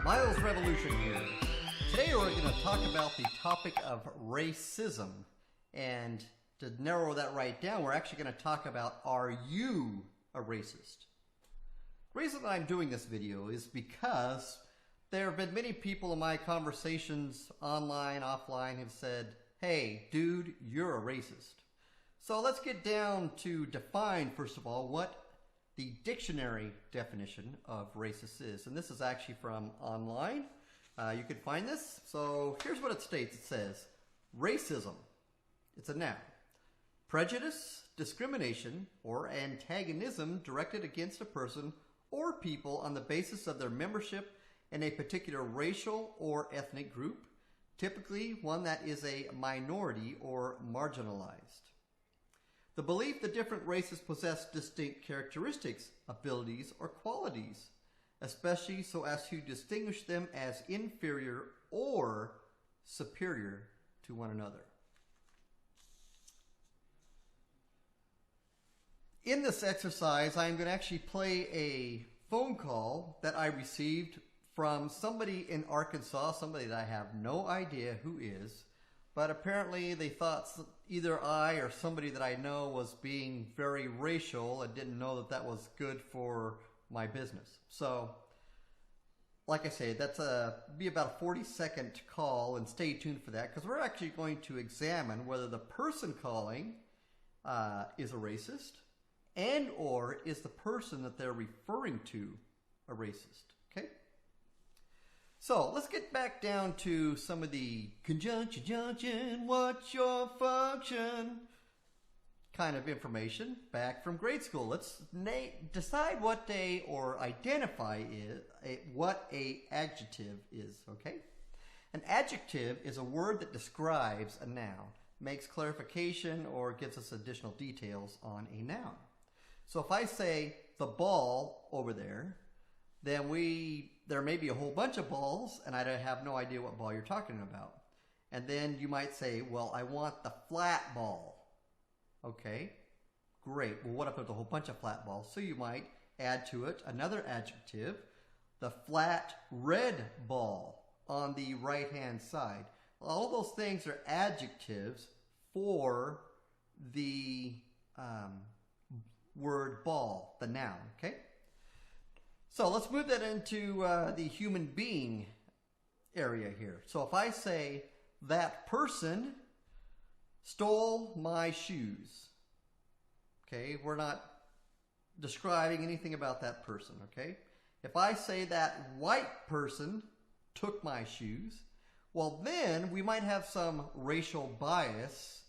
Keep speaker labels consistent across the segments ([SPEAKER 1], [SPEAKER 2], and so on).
[SPEAKER 1] Miles Revolution here. Today we're going to talk about the topic of racism. And to narrow that right down, we're actually going to talk about, are you a racist? The reason that I'm doing this video is because there have been many people in my conversations online, offline, have said, hey, dude, you're a racist. So let's get down to define, first of all, what the dictionary definition of racist is. And this is actually from online. You can find this. So here's what it states. It says, racism, it's a noun. Prejudice, discrimination, or antagonism directed against a person or people on the basis of their membership in a particular racial or ethnic group, typically one that is a minority or marginalized. The belief that different races possess distinct characteristics, abilities, or qualities, especially so as to distinguish them as inferior or superior to one another. In this exercise, I'm going to actually play a phone call that I received from somebody in Arkansas, somebody that I have no idea who is, but apparently they thought either I or somebody that I know was being very racial and didn't know that that was good for my business. So, like I say, that's be about a 40-second call, and stay tuned for that, because we're actually going to examine whether the person calling is a racist, and or is the person that they're referring to a racist. Okay? So let's get back down to some of the junction, what's your function kind of information back from grade school. Let's decide what they, or identify what a adjective is, okay? An adjective is a word that describes a noun, makes clarification, or gives us additional details on a noun. So if I say the ball over there, then there may be a whole bunch of balls, and I have no idea what ball you're talking about. And then you might say, well, I want the flat ball. Okay, great. Well, what if there's a whole bunch of flat balls? So you might add to it another adjective, the flat red ball on the right-hand side. All those things are adjectives for the word ball, the noun, okay? So let's move that into the human being area here. So if I say, that person stole my shoes, okay, we're not describing anything about that person, okay? If I say that white person took my shoes, well then we might have some racial bias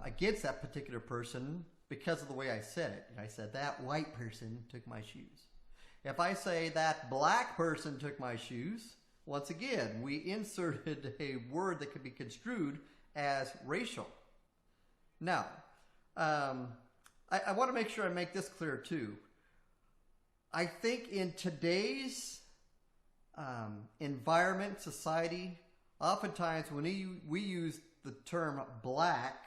[SPEAKER 1] against that particular person because of the way I said it. I said, that white person took my shoes. If I say that black person took my shoes, once again, we inserted a word that could be construed as racial. Now, I want to make sure I make this clear too. I think in today's environment, society, oftentimes when we use the term black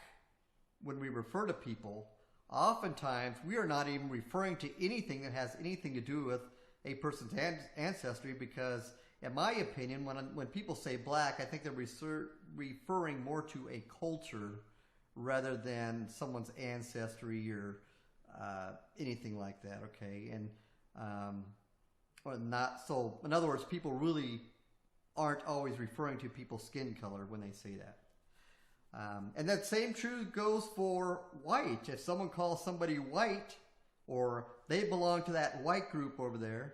[SPEAKER 1] when we refer to people, oftentimes we are not even referring to anything that has anything to do with a person's ancestry, because in my opinion, when people say black, I think they're referring more to a culture rather than someone's ancestry or anything like that, okay? And or not so. In other words, people really aren't always referring to people's skin color when they say that. And that same truth goes for white. If someone calls somebody white, or they belong to that white group over there,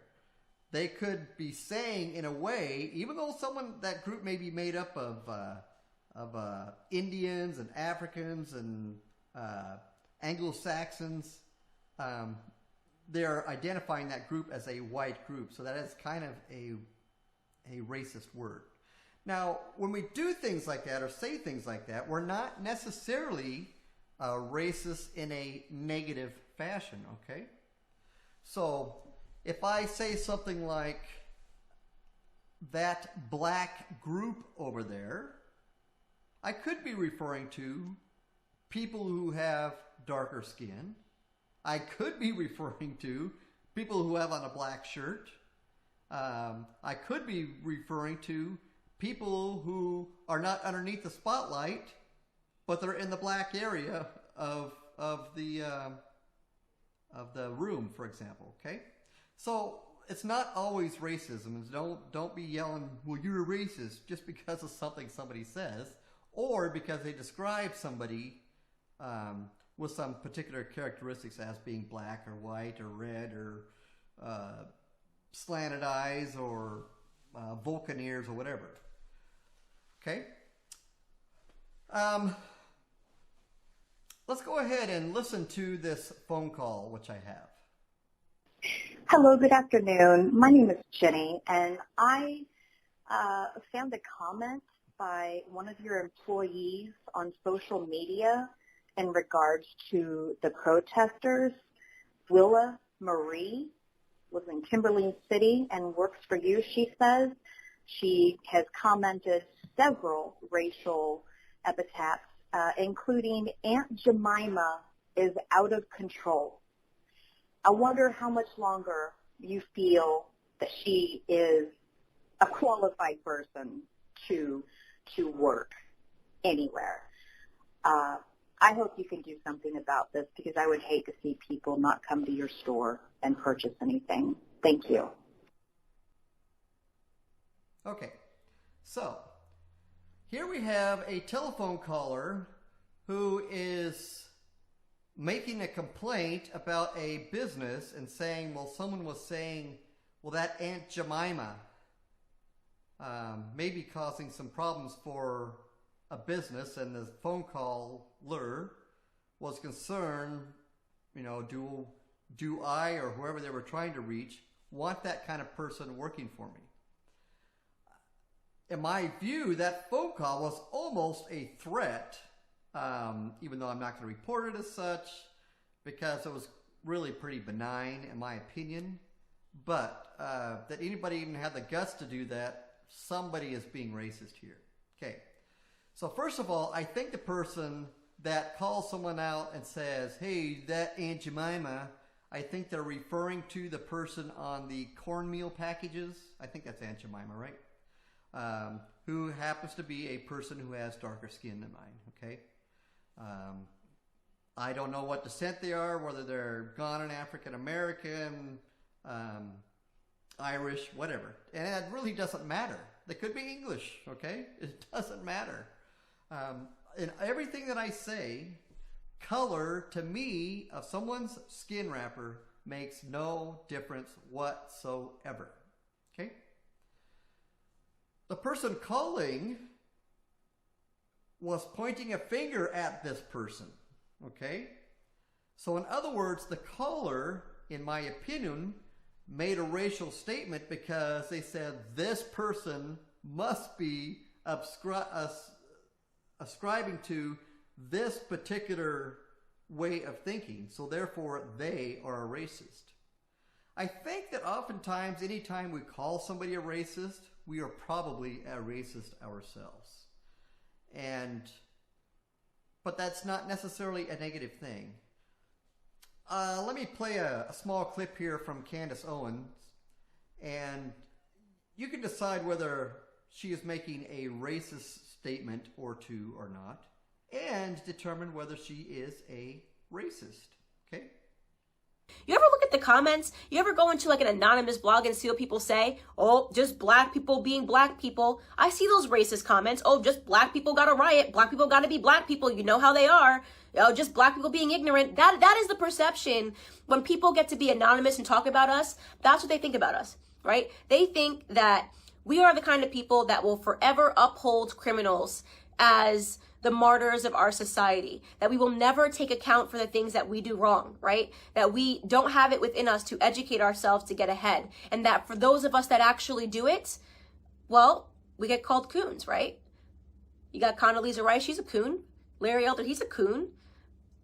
[SPEAKER 1] they could be saying in a way, even though that group may be made up of Indians and Africans and Anglo-Saxons, they're identifying that group as a white group. So that is kind of a racist word. Now, when we do things like that or say things like that, we're not necessarily racist in a negative fashion, okay? So if I say something like, that black group over there, I could be referring to people who have darker skin. I could be referring to people who have on a black shirt. I could be referring to people who are not underneath the spotlight, but they're in the black area of the room, for example. Okay, so it's not always racism. Don't be yelling, "Well, you're a racist," just because of something somebody says, or because they describe somebody with some particular characteristics as being black or white or red or slanted eyes or Vulcan ears or whatever. Okay. Let's go ahead and listen to this phone call, which I have.
[SPEAKER 2] Hello, good afternoon. My name is Jenny, and I found a comment by one of your employees on social media in regards to the protesters. Willa Marie lives in Kimberly City and works for you, she says. She has commented several racial epithets, including Aunt Jemima is out of control. I wonder how much longer you feel that she is a qualified person to work anywhere. I hope you can do something about this, because I would hate to see people not come to your store and purchase anything. Thank you.
[SPEAKER 1] Okay, so here we have a telephone caller who is making a complaint about a business and saying, well, someone was saying, well, that Aunt Jemima may be causing some problems for a business, and the phone caller was concerned, you know, do I or whoever they were trying to reach want that kind of person working for me? In my view, that phone call was almost a threat, even though I'm not going to report it as such, because it was really pretty benign in my opinion. But that anybody even had the guts to do that, somebody is being racist here. Okay. So first of all, I think the person that calls someone out and says, hey, that Aunt Jemima, I think they're referring to the person on the cornmeal packages. I think that's Aunt Jemima, right? Who happens to be a person who has darker skin than mine, okay? I don't know what descent they are, whether they're Ghanaian, African American, Irish, whatever. And it really doesn't matter. They could be English, okay? It doesn't matter. In everything that I say, color to me of someone's skin wrapper makes no difference whatsoever, okay? The person calling was pointing a finger at this person, okay? So in other words, the caller, in my opinion, made a racial statement because they said this person must be ascribing to this particular way of thinking, so therefore they are a racist. I think that oftentimes anytime we call somebody a racist, we are probably a racist ourselves. But that's not necessarily a negative thing. Let me play a small clip here from Candace Owens, and you can decide whether she is making a racist statement or two or not, and determine whether she is a racist, okay?
[SPEAKER 3] You ever look at the comments? You ever go into like an anonymous blog and see what people say? Oh, just black people being black people. I see those racist comments. Oh, just black people got to riot. Black people got to be black people. You know how they are. Oh, just black people being ignorant. That is the perception. When people get to be anonymous and talk about us, that's what they think about us, right? They think that we are the kind of people that will forever uphold criminals as the martyrs of our society, that we will never take account for the things that we do wrong, right? That we don't have it within us to educate ourselves to get ahead. And that for those of us that actually do it, well, we get called coons, right? You got Condoleezza Rice, she's a coon. Larry Elder, he's a coon.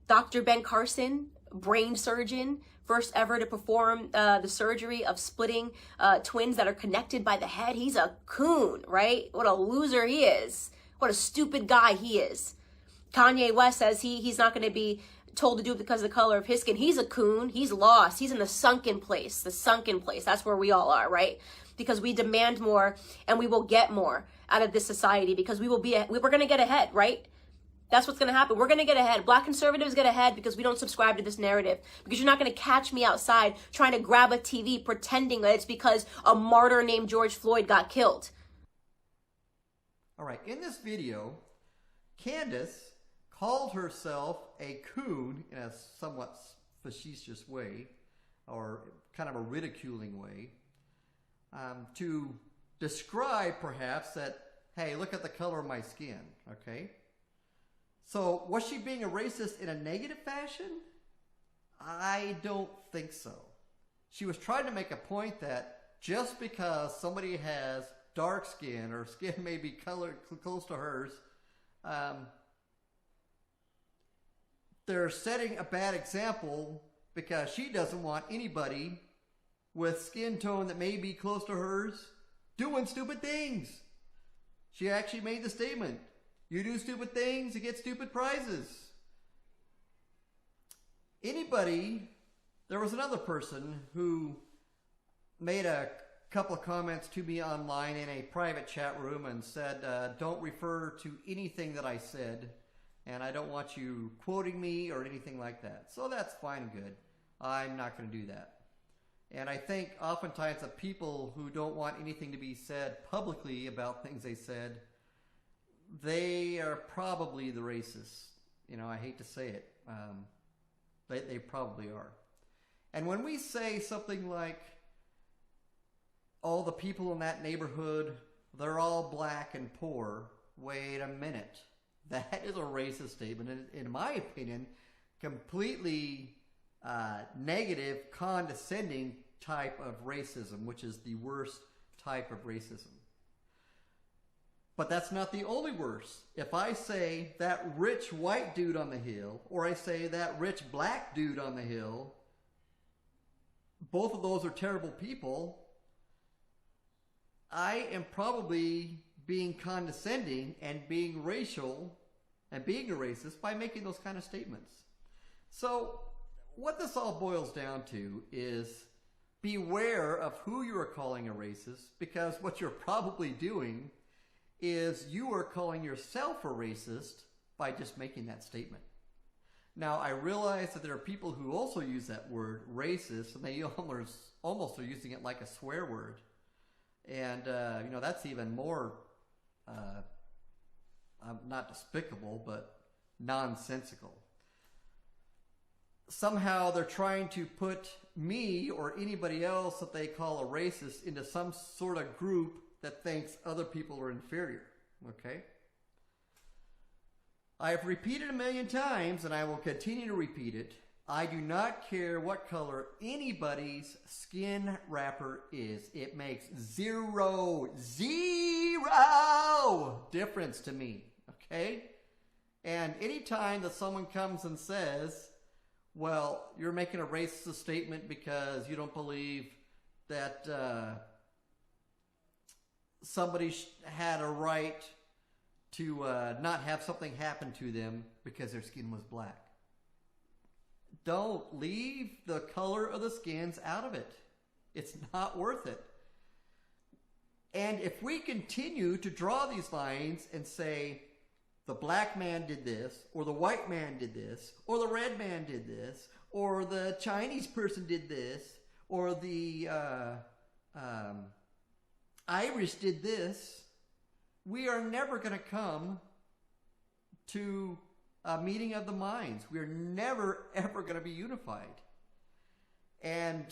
[SPEAKER 3] Dr. Ben Carson, brain surgeon, first ever to perform the surgery of splitting twins that are connected by the head. He's a coon, right? What a loser he is. What a stupid guy he is. Kanye West says he's not going to be told to do it because of the color of his skin. He's a coon. He's lost. He's in the sunken place. The sunken place. That's where we all are, right? Because we demand more and we will get more out of this society because we're going to get ahead, right? That's what's going to happen. We're going to get ahead. Black conservatives get ahead because we don't subscribe to this narrative. Because you're not going to catch me outside trying to grab a TV pretending that it's because a martyr named George Floyd got killed.
[SPEAKER 1] All right, in this video, Candace called herself a coon in a somewhat facetious way, or kind of a ridiculing way, to describe perhaps that, hey, look at the color of my skin, okay? So was she being a racist in a negative fashion? I don't think so. She was trying to make a point that just because somebody has dark skin or skin may be colored close to hers, they're setting a bad example because she doesn't want anybody with skin tone that may be close to hers doing stupid things. She actually made the statement, you do stupid things, you get stupid prizes. There was another person who made a couple of comments to me online in a private chat room and said, don't refer to anything that I said, and I don't want you quoting me or anything like that. So that's fine and good. I'm not going to do that. And I think oftentimes the people who don't want anything to be said publicly about things they said, they are probably the racists. You know, I hate to say it. They probably are. And when we say something like, oh, the people in that neighborhood, they're all black and poor, wait a minute. That is a racist statement, and in my opinion, completely negative, condescending type of racism, which is the worst type of racism. But that's not the only worst. If I say that rich white dude on the hill, or I say that rich black dude on the hill, both of those are terrible people, I am probably being condescending and being racial and being a racist by making those kind of statements. So what this all boils down to is beware of who you are calling a racist, because what you're probably doing is you are calling yourself a racist by just making that statement. Now, I realize that there are people who also use that word racist, and they almost are using it like a swear word. And, that's even more, not despicable, but nonsensical. Somehow they're trying to put me or anybody else that they call a racist into some sort of group that thinks other people are inferior, okay? I have repeated a million times, and I will continue to repeat it, I do not care what color anybody's skin wrapper is. It makes zero difference to me, okay? And anytime that someone comes and says, well, you're making a racist statement because you don't believe that somebody had a right to not have something happen to them because their skin was black. Don't leave the color of the skins out of it. It's not worth it. And if we continue to draw these lines and say, the black man did this, or the white man did this, or the red man did this, or the Chinese person did this, or the Irish did this, we are never going to come to a meeting of the minds. We're never, ever going to be unified. And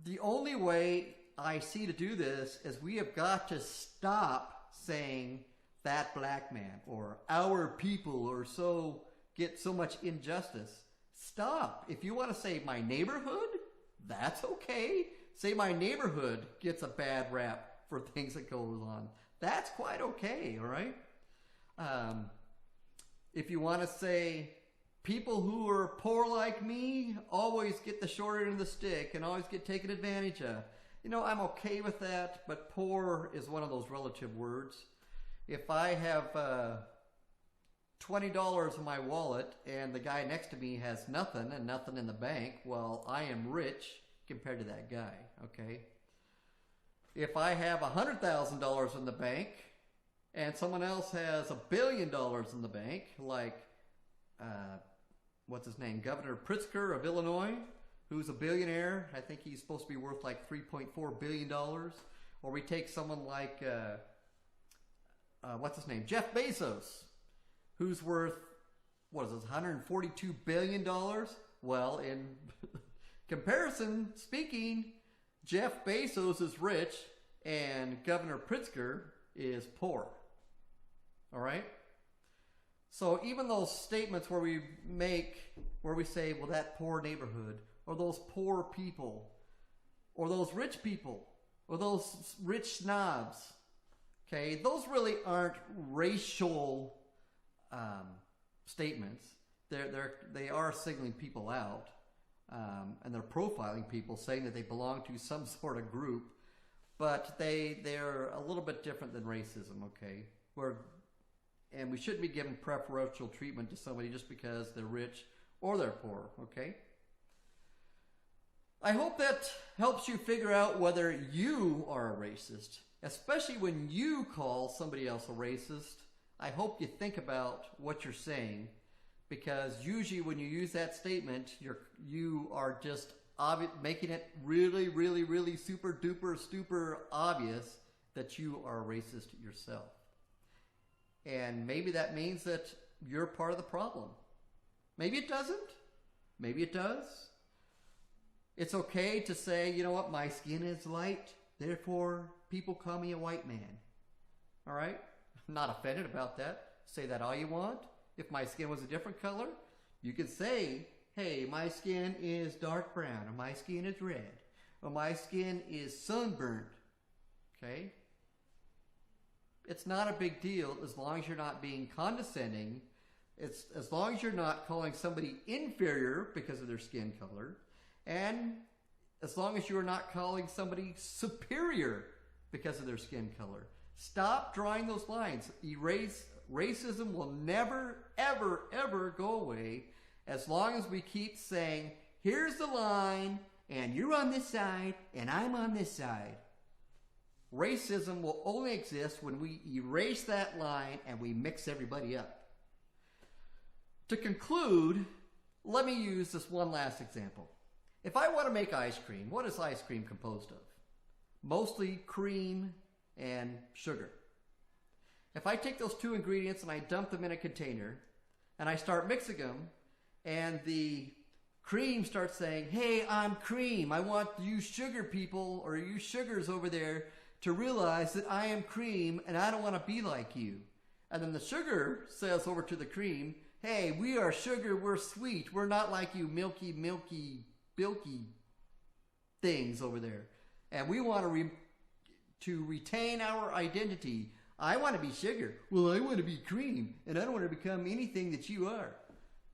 [SPEAKER 1] the only way I see to do this is we have got to stop saying that black man or our people or so get so much injustice. Stop. If you want to say my neighborhood, that's okay. Say my neighborhood gets a bad rap for things that goes on. That's quite okay, all right? If you want to say people who are poor like me always get the short end of the stick and always get taken advantage of, I'm okay with that, but poor is one of those relative words. If I have $20 in my wallet and the guy next to me has nothing and nothing in the bank, well, I am rich compared to that guy, okay? If I have $100,000 in the bank and someone else has $1 billion in the bank, like, what's his name, Governor Pritzker of Illinois, who's a billionaire, I think he's supposed to be worth like $3.4 billion, or we take someone like, what's his name, Jeff Bezos, who's worth, what is this, $142 billion? Well, in comparison speaking, Jeff Bezos is rich and Governor Pritzker is poor. All right? So even those statements where we say, well, that poor neighborhood, or those poor people, or those rich people, or those rich snobs, okay, those really aren't racial statements. They are singling people out, and they're profiling people, saying that they belong to some sort of group, but they're a little bit different than racism, okay? And we shouldn't be giving preferential treatment to somebody just because they're rich or they're poor, okay? I hope that helps you figure out whether you are a racist, especially when you call somebody else a racist. I hope you think about what you're saying, because usually when you use that statement, you are just making it really, really, really super duper obvious that you are a racist yourself. And maybe that means that you're part of the problem. Maybe it doesn't. Maybe it does. It's okay to say, you know what, my skin is light, therefore people call me a white man. All right? I'm not offended about that. Say that all you want. If my skin was a different color, you could say, hey, my skin is dark brown, or my skin is red, or my skin is sunburnt. Okay? It's not a big deal as long as you're not being condescending. It's as long as you're not calling somebody inferior because of their skin color, and as long as you're not calling somebody superior because of their skin color. Stop drawing those lines. Racism will never, ever, ever go away as long as we keep saying, here's the line, and you're on this side, and I'm on this side. Racism will only exist when we erase that line and we mix everybody up. To conclude, let me use this one last example. If I want to make ice cream, what is ice cream composed of? Mostly cream and sugar. If I take those two ingredients and I dump them in a container and I start mixing them, and the cream starts saying, hey, I'm cream. I want you sugar people, or you sugars over there, to realize that I am cream and I don't want to be like you. And then the sugar says over to the cream, hey, we are sugar, we're sweet. We're not like you milky things over there. And we want to retain our identity. I want to be sugar. Well, I want to be cream, and I don't want to become anything that you are.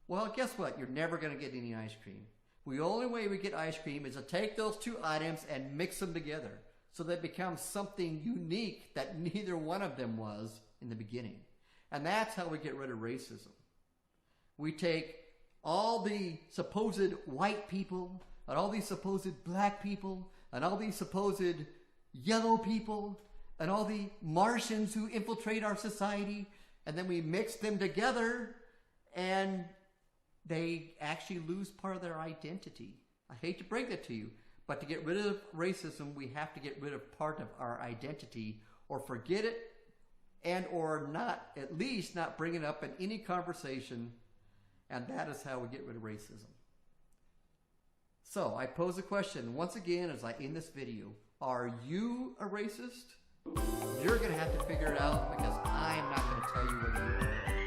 [SPEAKER 1] Well, guess what? You're never going to get any ice cream. The only way we get ice cream is to take those two items and mix them together so they become something unique that neither one of them was in the beginning. And that's how we get rid of racism. We take all the supposed white people, and all these supposed black people, and all these supposed yellow people, and all the Martians who infiltrate our society, and then we mix them together, and they actually lose part of their identity. I hate to break that to you, but to get rid of racism, we have to get rid of part of our identity, or forget it, and or not, at least not bring it up in any conversation, and that is how we get rid of racism. So, I pose a question once again as I end this video. Are you a racist? You're going to have to figure it out, because I am not going to tell you whether you are.